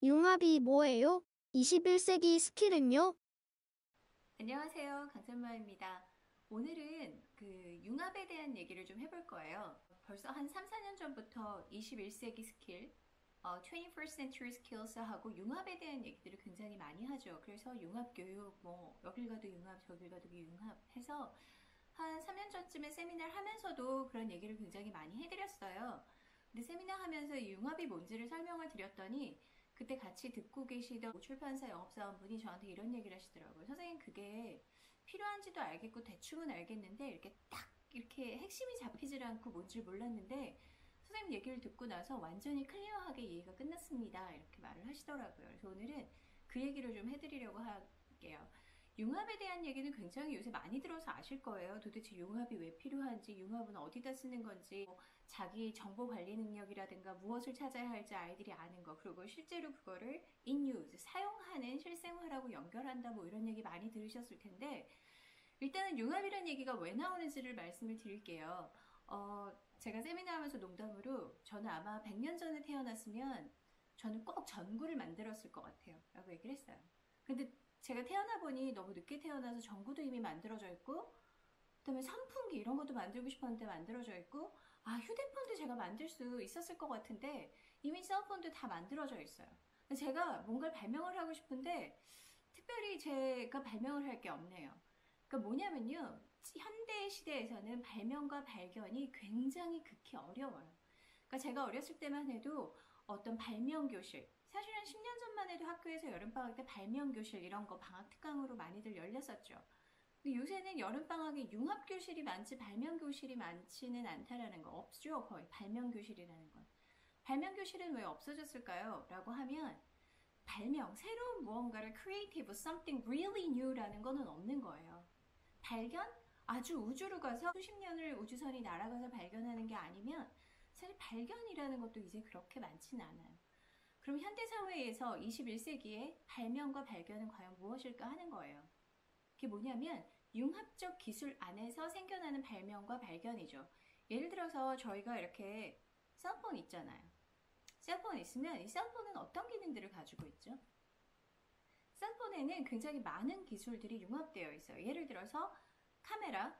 융합이 뭐예요? 21세기 스킬은요? 안녕하세요. 강선마입니다. 오늘은 그 융합에 대한 얘기를 좀 해볼 거예요. 벌써 한 3, 4년 전부터 21세기 스킬, 21st century skills 하고 융합에 대한 얘기들을 굉장히 많이 하죠. 그래서 융합 교육, 뭐 여길 가도 융합, 저길 가도 융합 해서 한 3년 전쯤에 세미나를 하면서도 그런 얘기를 굉장히 많이 해드렸어요. 근데 세미나 하면서 이 융합이 뭔지를 설명을 드렸더니 그때 같이 듣고 계시던 출판사 영업사원분이 저한테 이런 얘기를 하시더라고요. 선생님, 그게 필요한지도 알겠고 대충은 알겠는데 이렇게 딱 이렇게 핵심이 잡히질 않고 뭔지 몰랐는데 선생님 얘기를 듣고 나서 완전히 클리어하게 이해가 끝났습니다. 이렇게 말을 하시더라고요. 그래서 오늘은 그 얘기를 좀 해드리려고 할게요. 융합에 대한 얘기는 굉장히 요새 많이 들어서 아실 거예요. 도대체 융합이 왜 필요한지, 융합은 어디다 쓰는 건지, 자기 정보 관리 능력이라든가 무엇을 찾아야 할지 아이들이 아는 거, 그리고 실제로 그거를 in use, 사용하는 실생활하고 연결한다, 뭐 이런 얘기 많이 들으셨을 텐데, 일단은 융합이라는 얘기가 왜 나오는지를 말씀을 드릴게요. 제가 세미나 하면서 농담으로 저는 아마 100년 전에 태어났으면 저는 꼭 전구를 만들었을 것 같아요. 라고 얘기를 했어요. 근데 제가 태어나 보니 너무 늦게 태어나서 전구도 이미 만들어져 있고, 그다음에 선풍기 이런 것도 만들고 싶었는데 만들어져 있고, 휴대폰도 제가 만들 수 있었을 것 같은데 이미 셀폰도 다 만들어져 있어요. 제가 뭔가를 발명을 하고 싶은데 특별히 제가 발명을 할 게 없네요. 그러니까 뭐냐면요, 현대 시대에서는 발명과 발견이 굉장히 극히 어려워요. 그러니까 제가 어렸을 때만 해도 어떤 발명 교실, 사실은 10년 전만 해도 학교에서 여름방학 때 발명 교실 이런 거 방학 특강으로 많이들 열렸었죠. 근데 요새는 여름방학에 융합교실이 많지 발명교실이 많지는 않다라는 거, 없죠. 거의 발명교실이라는 건. 발명교실은 왜 없어졌을까요? 라고 하면 발명, 새로운 무언가를 creative, something really new라는 거는 없는 거예요. 발견? 아주 우주로 가서 수십 년을 우주선이 날아가서 발견하는 게 아니면 사실 발견이라는 것도 이제 그렇게 많지는 않아요. 그럼 현대사회에서 21세기에 발명과 발견은 과연 무엇일까 하는 거예요. 그게 뭐냐면 융합적 기술 안에서 생겨나는 발명과 발견이죠. 예를 들어서 저희가 이렇게 셀폰 있잖아요. 셀폰 있으면 이 셀폰은 어떤 기능들을 가지고 있죠? 셀폰에는 굉장히 많은 기술들이 융합되어 있어요. 예를 들어서 카메라,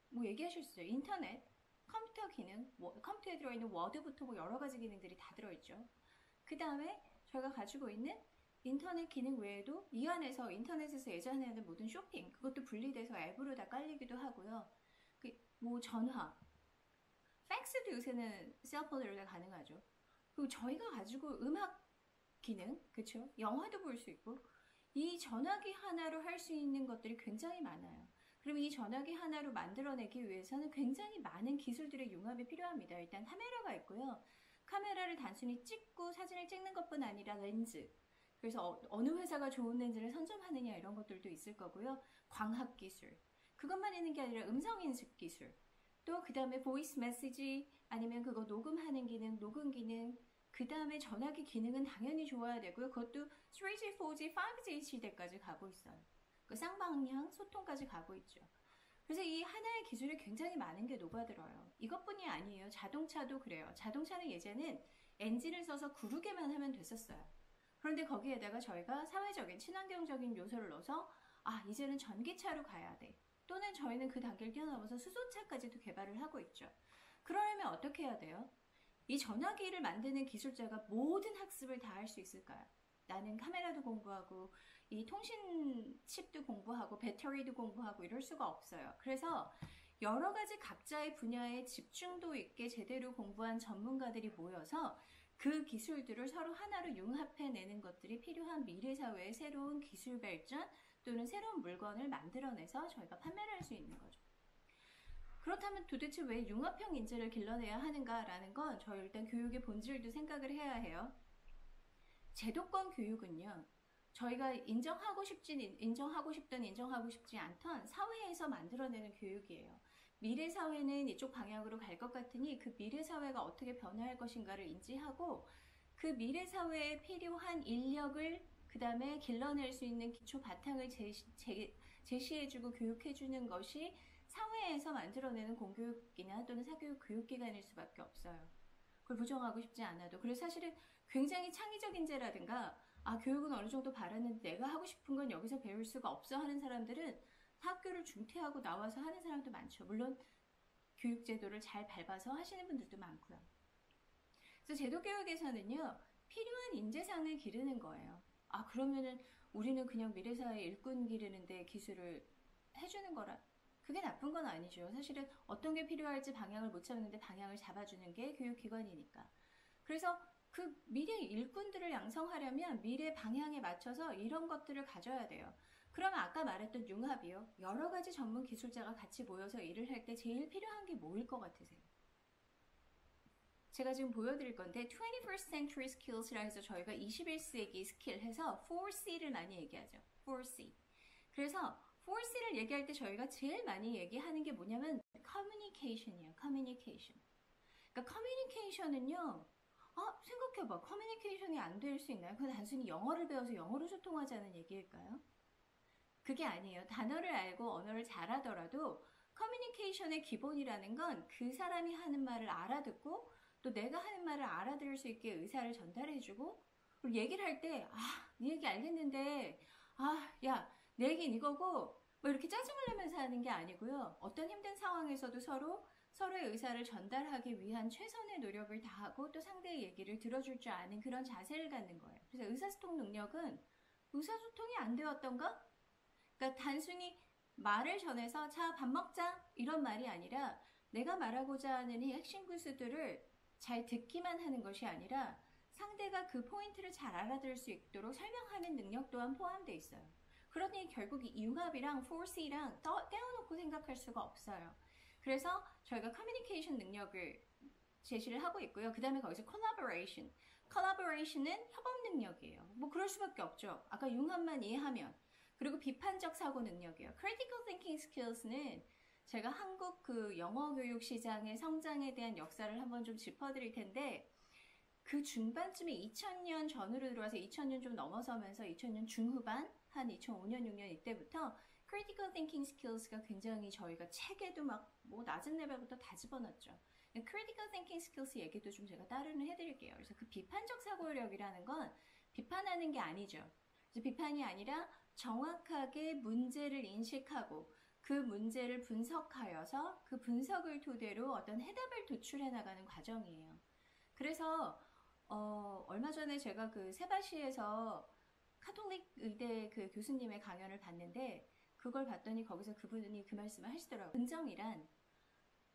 뭐 얘기하실 수 있어요. 인터넷, 컴퓨터 기능, 컴퓨터에 들어있는 워드부터 뭐 여러 가지 기능들이 다 들어있죠. 그 다음에 저희가 가지고 있는 인터넷 기능 외에도 이 안에서 인터넷에서 예전에 하는 모든 쇼핑, 그것도 분리돼서 앱으로 다 깔리기도 하고요. 뭐 전화, 팩스도 요새는 셀폰으로 다 가능하죠. 그리고 저희가 가지고 음악 기능, 그쵸? 영화도 볼 수 있고, 이 전화기 하나로 할 수 있는 것들이 굉장히 많아요. 그럼 이 전화기 하나로 만들어내기 위해서는 굉장히 많은 기술들의 융합이 필요합니다. 일단 카메라가 있고요. 카메라를 단순히 찍고 사진을 찍는 것뿐 아니라 렌즈. 그래서 어느 회사가 좋은 렌즈를 선점하느냐 이런 것들도 있을 거고요. 광학 기술. 그것만 있는 게 아니라 음성 인식 기술. 또 그 다음에 보이스 메시지 아니면 그거 녹음하는 기능, 녹음 기능, 그 다음에 전화기 기능은 당연히 좋아야 되고요. 그것도 3G, 4G, 5G 시대까지 가고 있어요. 그 쌍방향 소통까지 가고 있죠. 그래서 이 하나의 기술에 굉장히 많은 게 녹아들어요. 이것뿐이 아니에요. 자동차도 그래요. 자동차는 예전엔 엔진을 써서 구르게만 하면 됐었어요. 그런데 거기에다가 저희가 사회적인 친환경적인 요소를 넣어서 이제는 전기차로 가야 돼. 또는 저희는 그 단계를 뛰어넘어서 수소차까지도 개발을 하고 있죠. 그러려면 어떻게 해야 돼요? 이 전화기를 만드는 기술자가 모든 학습을 다 할 수 있을까요? 나는 카메라도 공부하고 이 통신 칩도 공부하고 배터리도 공부하고 이럴 수가 없어요. 그래서 여러 가지 각자의 분야에 집중도 있게 제대로 공부한 전문가들이 모여서 그 기술들을 서로 하나로 융합해내는 것들이 필요한 미래 사회의 새로운 기술 발전 또는 새로운 물건을 만들어내서 저희가 판매를 할 수 있는 거죠. 그렇다면 도대체 왜 융합형 인재를 길러내야 하는가라는 건 저희 일단 교육의 본질도 생각을 해야 해요. 제도권 교육은요, 저희가 인정하고 싶든 인정하고 싶지 않던 사회에서 만들어내는 교육이에요. 미래 사회는 이쪽 방향으로 갈 것 같으니 그 미래 사회가 어떻게 변화할 것인가를 인지하고 그 미래 사회에 필요한 인력을 그 다음에 길러낼 수 있는 기초 바탕을 제시해주고 교육해주는 것이 사회에서 만들어내는 공교육이나 또는 사교육 교육기관일 수밖에 없어요. 그걸 부정하고 싶지 않아도. 그래서 사실은 굉장히 창의적 인재라든가 교육은 어느 정도 바랐는데 내가 하고 싶은 건 여기서 배울 수가 없어 하는 사람들은 학교를 중퇴하고 나와서 하는 사람도 많죠. 물론 교육제도를 잘 밟아서 하시는 분들도 많고요. 그래서 제도교육에서는요, 필요한 인재상을 기르는 거예요. 그러면은 우리는 그냥 미래사회 일꾼 기르는데 기술을 해주는 거라. 그게 나쁜 건 아니죠. 사실은 어떤 게 필요할지 방향을 못 잡는데 방향을 잡아주는 게 교육기관이니까. 그래서 그 미래 일꾼들을 양성하려면 미래 방향에 맞춰서 이런 것들을 가져야 돼요. 그러면 아까 말했던 융합이요. 여러 가지 전문 기술자가 같이 모여서 일을 할 때 제일 필요한 게 뭐일 것 같으세요? 제가 지금 보여드릴 건데 21st Century Skills라 해서 저희가 21세기 스킬 해서 4C를 많이 얘기하죠. 4C. 그래서 4C를 얘기할 때 저희가 제일 많이 얘기하는 게 뭐냐면 Communication이에요. Communication. 그러니까 Communication은요. 생각해봐. Communication이 안 될 수 있나요? 그냥 단순히 영어를 배워서 영어로 소통하자는 얘기일까요? 그게 아니에요. 단어를 알고 언어를 잘하더라도 커뮤니케이션의 기본이라는 건 그 사람이 하는 말을 알아듣고 또 내가 하는 말을 알아들을 수 있게 의사를 전달해주고 그리고 얘기를 할 때 네 얘기 알겠는데 야, 내 얘기는 이거고 뭐 이렇게 짜증을 내면서 하는 게 아니고요. 어떤 힘든 상황에서도 서로의 의사를 전달하기 위한 최선의 노력을 다하고 또 상대의 얘기를 들어줄 줄 아는 그런 자세를 갖는 거예요. 그래서 의사소통 능력은 의사소통이 안 되었던가? 그러니까 단순히 말을 전해서 자, 밥 먹자 이런 말이 아니라 내가 말하고자 하는 이 핵심 구수들을 잘 듣기만 하는 것이 아니라 상대가 그 포인트를 잘 알아들을 수 있도록 설명하는 능력 또한 포함되어 있어요. 그러니 결국 이 융합이랑 4C랑 떼어놓고 생각할 수가 없어요. 그래서 저희가 커뮤니케이션 능력을 제시를 하고 있고요. 그 다음에 거기서 collaboration. collaboration은 협업 능력이에요. 뭐 그럴 수밖에 없죠. 아까 융합만 이해하면. 그리고 비판적 사고 능력이에요. critical thinking skills는 제가 한국 그 영어 교육 시장의 성장에 대한 역사를 한번 좀 짚어드릴 텐데 그 중반쯤에 2000년 전으로 들어와서 2000년 좀 넘어서면서 2000년 중후반 한 2005년 6년 이때부터 critical thinking skills가 굉장히 저희가 책에도 막 뭐 낮은 레벨부터 다 집어넣었죠. critical thinking skills 얘기도 좀 제가 따르는 해드릴게요. 그래서 그 비판적 사고력이라는 건 비판하는 게 아니죠. 그래서 비판이 아니라 정확하게 문제를 인식하고 그 문제를 분석하여서 그 분석을 토대로 어떤 해답을 도출해 나가는 과정이에요. 그래서 얼마 전에 제가 그 세바시에서 카톨릭 의대 그 교수님의 강연을 봤는데 그걸 봤더니 거기서 그분이 그 말씀을 하시더라고요. 긍정이란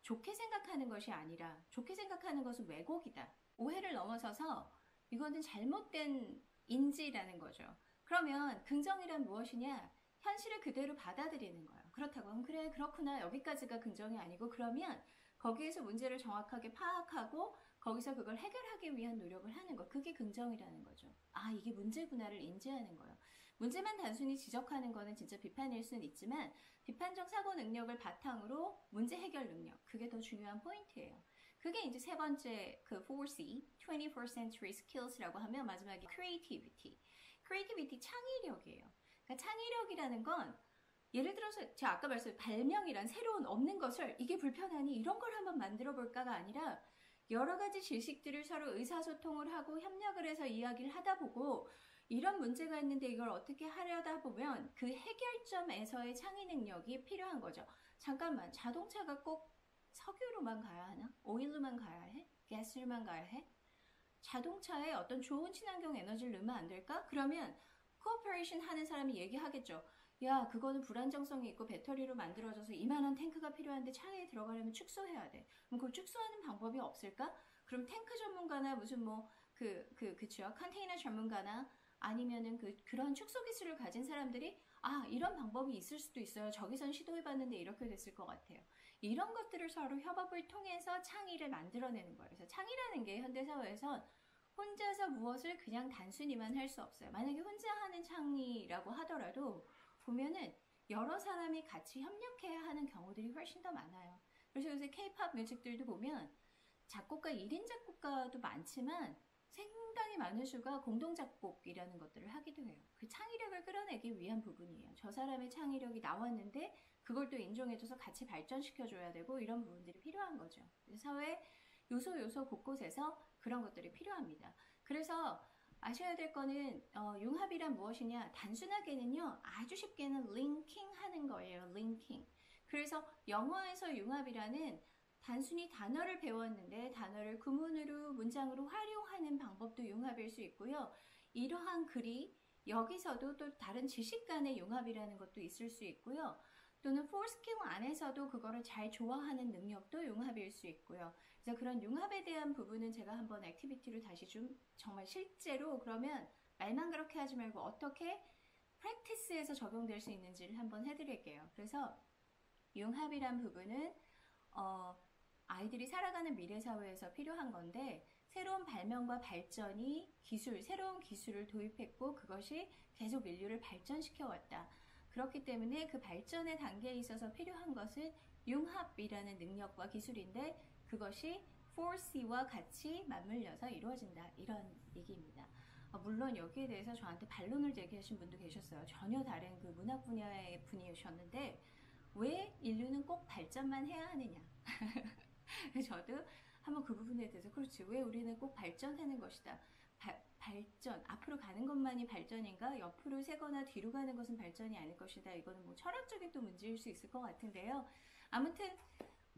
좋게 생각하는 것이 아니라 좋게 생각하는 것은 왜곡이다. 오해를 넘어서서 이거는 잘못된 인지라는 거죠. 그러면 긍정이란 무엇이냐? 현실을 그대로 받아들이는 거예요. 그렇다고 하면 그래 그렇구나 여기까지가 긍정이 아니고 그러면 거기에서 문제를 정확하게 파악하고 거기서 그걸 해결하기 위한 노력을 하는 거. 그게 긍정이라는 거죠. 이게 문제구나를 인지하는 거예요. 문제만 단순히 지적하는 거는 진짜 비판일 수는 있지만 비판적 사고 능력을 바탕으로 문제 해결 능력. 그게 더 중요한 포인트예요. 그게 이제 세 번째 그 4C, 21st Century Skills라고 하면 마지막에 Creativity. Creativity 창의력이에요. 그러니까 창의력이라는 건 예를 들어서 제가 아까 말씀드린 발명이란 새로운 없는 것을 이게 불편하니 이런 걸 한번 만들어 볼까가 아니라 여러 가지 지식들을 서로 의사소통을 하고 협력을 해서 이야기를 하다 보고 이런 문제가 있는데 이걸 어떻게 하려다 보면 그 해결점에서의 창의 능력이 필요한 거죠. 잠깐만 자동차가 꼭 석유로만 가야 하나? 오일로만 가야 해? 가스로만 가야 해? 자동차에 어떤 좋은 친환경 에너지를 넣으면 안 될까? 그러면 코오퍼레이션 하는 사람이 얘기하겠죠. 야, 그거는 불안정성이 있고 배터리로 만들어져서 이만한 탱크가 필요한데 차에 들어가려면 축소해야 돼. 그럼 그걸 축소하는 방법이 없을까? 그럼 탱크 전문가나 무슨 그쵸. 컨테이너 전문가나 아니면은 그런 축소 기술을 가진 사람들이 이런 방법이 있을 수도 있어요. 저기선 시도해봤는데 이렇게 됐을 것 같아요. 이런 것들을 서로 협업을 통해서 창의를 만들어내는 거예요. 그래서 창의라는 게 현대사회에선 혼자서 무엇을 그냥 단순히만 할 수 없어요. 만약에 혼자 하는 창의라고 하더라도 보면은 여러 사람이 같이 협력해야 하는 경우들이 훨씬 더 많아요. 그래서 요새 K-pop 뮤직들도 보면 작곡가 1인 작곡가도 많지만 상당히 많은 수가 공동 작곡이라는 것들을 하기도 해요. 그 창의력을 끌어내기 위한 부분이에요. 저 사람의 창의력이 나왔는데 그걸 또 인정해줘서 같이 발전시켜줘야 되고 이런 부분들이 필요한 거죠. 사회에 요소 곳곳에서 그런 것들이 필요합니다. 그래서 아셔야 될 거는 융합이란 무엇이냐? 단순하게는요, 아주 쉽게는 링킹 하는 거예요. 링킹. 그래서 영어에서 융합이라는 단순히 단어를 배웠는데 단어를 구문으로 문장으로 활용하는 방법도 융합일 수 있고요. 이러한 글이 여기서도 또 다른 지식 간의 융합이라는 것도 있을 수 있고요. 또는 4스킬 안에서도 그거를 잘 조화하는 능력도 융합일 수 있고요. 그래서 그런 융합에 대한 부분은 제가 한번 액티비티로 다시 좀 정말 실제로 그러면 말만 그렇게 하지 말고 어떻게 프랙티스에서 적용될 수 있는지를 한번 해드릴게요. 그래서 융합이란 부분은 아이들이 살아가는 미래 사회에서 필요한 건데 새로운 발명과 발전이 새로운 기술을 도입했고 그것이 계속 인류를 발전시켜 왔다. 그렇기 때문에 그 발전의 단계에 있어서 필요한 것은 융합이라는 능력과 기술인데 그것이 4C와 같이 맞물려서 이루어진다. 이런 얘기입니다. 물론 여기에 대해서 저한테 반론을 제기하신 분도 계셨어요. 전혀 다른 그 문학 분야의 분이셨는데 왜 인류는 꼭 발전만 해야 하느냐. 저도 한번 그 부분에 대해서 그렇지 왜 우리는 꼭 발전하는 것이다. 발전 앞으로 가는 것만이 발전인가? 옆으로 세거나 뒤로 가는 것은 발전이 아닐 것이다. 이거는 뭐 철학적인 또 문제일 수 있을 것 같은데요. 아무튼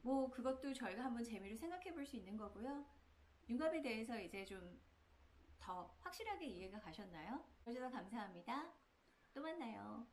뭐 그것도 저희가 한번 재미로 생각해 볼 수 있는 거고요. 융합에 대해서 이제 좀 더 확실하게 이해가 가셨나요? 그래서 감사합니다. 또 만나요.